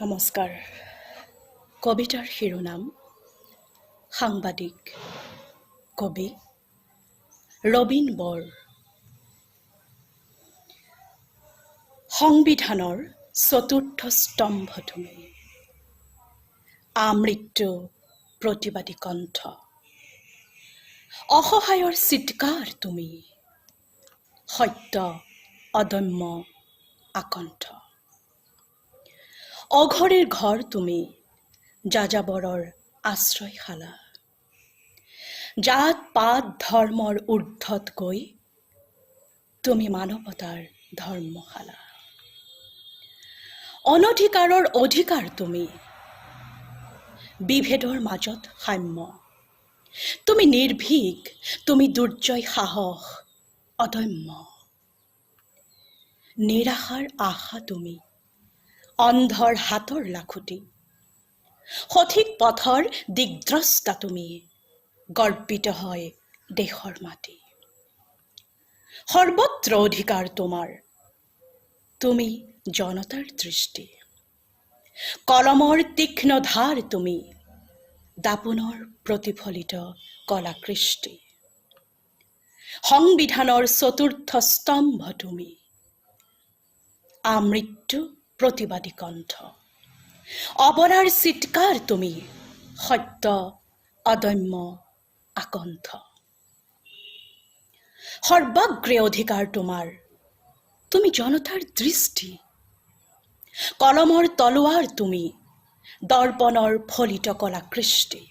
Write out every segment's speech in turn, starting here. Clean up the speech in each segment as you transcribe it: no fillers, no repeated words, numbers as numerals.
নমস্কাৰ। কবিতাৰ শিৰোনাম সাংবাদিক কবি ৰবীন বৰ। সংবিধানৰ চতুৰ্থ স্তম্ভ তুমি, আমৃত্যু প্ৰতিবাদী কণ্ঠ, অসহায়ৰ চিৎকাৰ তুমি, সত্য অদম্য আকণ্ঠ। অঘৰীৰ ঘৰ তুমি, যাযাবৰৰ আশ্ৰয়শালা, জাত পাত ধৰ্মৰ ঊৰ্ধত গৈ তুমি মানৱতাৰ ধৰ্মশালা। অনধিকাৰৰ অধিকাৰ তুমি, বিভেদৰ মাজত সাম্য, তুমি নিৰ্ভীক, তুমি দুৰ্জয় সাহস অদম্য। নিৰাশাৰ আশা তুমি, অন্ধৰ হাতৰ লাখুটি, সঠিক পথৰ দিগদ্ৰষ্টা তুমি, গৰ্বিত হয় দেশৰ মাটি। সৰ্বত্ৰ অধিকাৰ তোমাৰ, তুমি জনতাৰ দৃষ্টি, কলমৰ তীক্ষ্ণ ধাৰ তুমি, দাপোনৰ প্ৰতিফলিত কলাকৃষ্টি। সংবিধানৰ চতুৰ্থ স্তম্ভ তুমি, আমৃত্যু প্ৰতিবাদী কণ্ঠ, অবলাৰ চিৎকাৰ তুমি, সত্য অদম্য আকণ্ঠ। সৰ্বাগ্ৰে অধিকাৰ তোমাৰ, তুমি জনতাৰ দৃষ্টি, কলমৰ তলোৱাৰ তুমি, দৰ্পণৰ ফলিত কলাকৃষ্টি।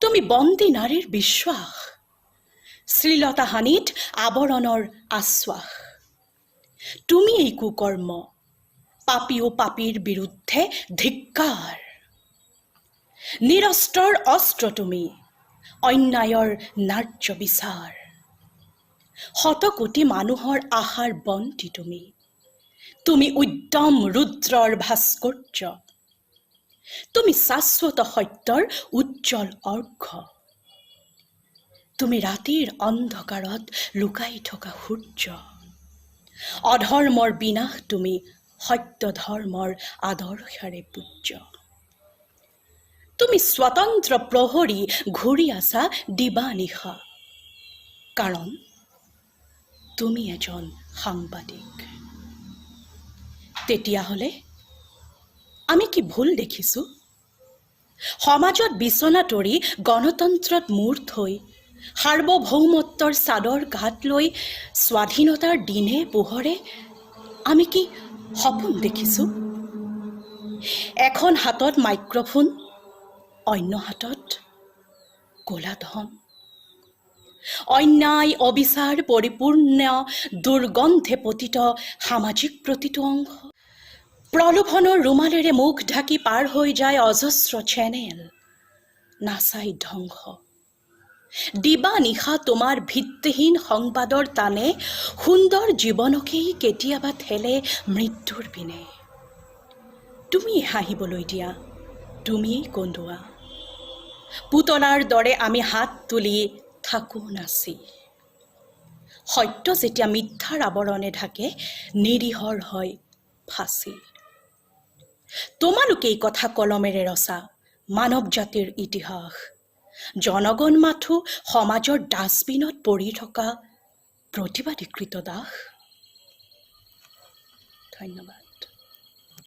তুমি বন্দী নাৰীৰ বিশ্বাস, শ্লীলতাহানিত আৱৰণৰ আশ্বাস। তুমি এই কুকৰ্ম, পাপী ও পাপীৰ বিৰুদ্ধে ধিক্কাৰ। নিৰস্ত্ৰৰ অস্ত্ৰ তুমি, অন্যায়ৰ ন্যায্য বিচাৰ। শতকোটি মানুহৰ আশাৰ বন্তি তুমি, তুমি উদ্যম ৰুদ্ৰৰ ভাস্কৰ্য, তুমি শাশ্বত সত্যৰ উজ্জ্বল অৰ্ঘ্য। তুমি ৰাতিৰ অন্ধকাৰত লুকাই থকা সূৰ্য, অধৰ্মৰ বিনাশ তুমি, সত্য ধৰ্মৰ আদৰ্শৰে পূজ্য। তুমি স্বতন্ত্ৰ প্ৰহৰী ঘূৰি আছা দিবা নিশা, কাৰণ তুমি এজন সাংবাদিক। তেতিয়াহ'লে আমি কি ভুল দেখিছোঁ? সমাজত বিচনা তৰি গণতন্ত্ৰত মূৰ থৈ, সাৰ্বভৌমত্বৰ চাদৰ গাত লৈ স্বাধীনতাৰ দিনে পোহৰে আমি কি সপোন দেখিছোঁ? এখন হাতত মাইক্ৰফোন, অন্য হাতত ক'লা ধন, অন্যায় অবিচাৰ পৰিপূৰ্ণ দুৰ্গন্ধে পতিত সামাজিক প্ৰতিটো অংশ। প্ৰলোভনৰ ৰুমালেৰে মুখ ঢাকি পাৰ হৈ যায় অজস্ৰ চেনেল, নাচাই ধ্বংস। দিবা নিশা তোমাৰ ভিত্তিহীন সংবাদৰ টানে সুন্দৰ জীৱনকেই কেতিয়াবা ঠেলে মৃত্যুৰ পিনে। তুমিয়েই হাঁহিবলৈ দিয়া, তুমিয়েই কন্দুৱা, পুতলাৰ দৰে আমি হাত তুলি থাকোঁ নাচি। সত্য যেতিয়া মিথ্যাৰ আৱৰণে ঢাকে, নিৰীহৰ হয় ফাঁচি। তোমালোকে এই কথা কলমেৰে ৰচা মানৱ জাতিৰ ইতিহাস, জনগণ মাথো সমাজৰ ডাষ্টবিনত পৰি থকা প্ৰতিবাদী কৃতদাস। ধন্যবাদ।